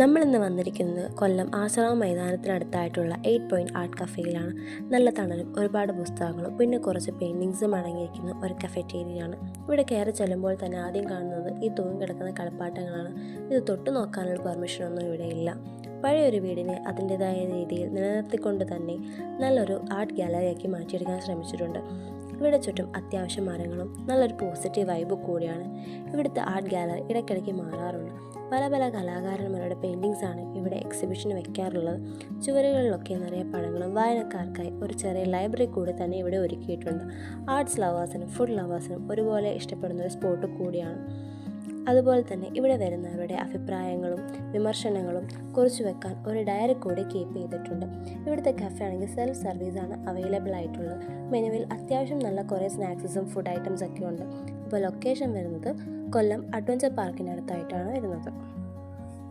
നമ്മളിന്ന് വന്നിരിക്കുന്നത് കൊല്ലം Asramam മൈതാനത്തിനടുത്തായിട്ടുള്ള 8 point art കഫേയിലാണ്. നല്ല തണലും ഒരുപാട് പുസ്തകങ്ങളും പിന്നെ കുറച്ച് പെയിൻറ്റിങ്സും അടങ്ങിയിരിക്കുന്ന ഒരു കഫറ്റേരിയയാണ്. ഇവിടെ കയറി ചെല്ലുമ്പോൾ തന്നെ ആദ്യം കാണുന്നത് ഈ തൂങ്ങിക്കിടക്കുന്ന കളിപ്പാട്ടങ്ങളാണ്. ഇത് തൊട്ടു നോക്കാനുള്ള പെർമിഷനൊന്നും ഇവിടെ ഇല്ല. പഴയൊരു വീടിനെ അതിൻ്റെതായ രീതിയിൽ നിലനിർത്തിക്കൊണ്ട് തന്നെ നല്ലൊരു ആർട്ട് ഗാലറിയാക്കി മാറ്റിയെടുക്കാൻ ശ്രമിച്ചിട്ടുണ്ട്. ഇവിടെ ചുറ്റും അത്യാവശ്യം മരങ്ങളും നല്ലൊരു പോസിറ്റീവ് വൈബ് കൂടിയാണ്. ഇവിടുത്തെ ആർട്ട് ഗാലറി ഇടയ്ക്കിടയ്ക്ക് മാറാറുണ്ട്. പല പല കലാകാരന്മാരുടെ പെയിൻറ്റിങ്സാണ് ഇവിടെ എക്സിബിഷന് വെക്കാറുള്ളത്. ചുവരുകളിലൊക്കെ നിറയെ പടങ്ങളും വായനക്കാർക്കായി ഒരു ചെറിയ ലൈബ്രറി കൂടി തന്നെ ഇവിടെ ഒരുക്കിയിട്ടുണ്ട്. ആർട്സ് ലവേഴ്സിനും ഫുഡ് ലവേഴ്സിനും ഒരുപോലെ ഇഷ്ടപ്പെടുന്ന ഒരു സ്പോട്ട് കൂടിയാണ്. അതുപോലെ തന്നെ ഇവിടെ വരുന്നവരുടെ അഭിപ്രായങ്ങളും വിമർശനങ്ങളും കുറിച്ചു വെക്കാൻ ഒരു ഡയറി കൂടി കീപ്പ് ചെയ്തിട്ടുണ്ട്. ഇവിടുത്തെ കഫേ ആണെങ്കിൽ സെൽഫ് സർവീസാണ് അവൈലബിൾ ആയിട്ടുള്ളത്. മെനുവിൽ അത്യാവശ്യം നല്ല കുറേ സ്നാക്സസും ഫുഡ് ഐറ്റംസ് ഒക്കെ ഉണ്ട്. അപ്പോൾ ലൊക്കേഷൻ വരുന്നത് കൊല്ലം അഡ്വഞ്ചർ പാർക്കിനടുത്തായിട്ടാണ് വരുന്നത്.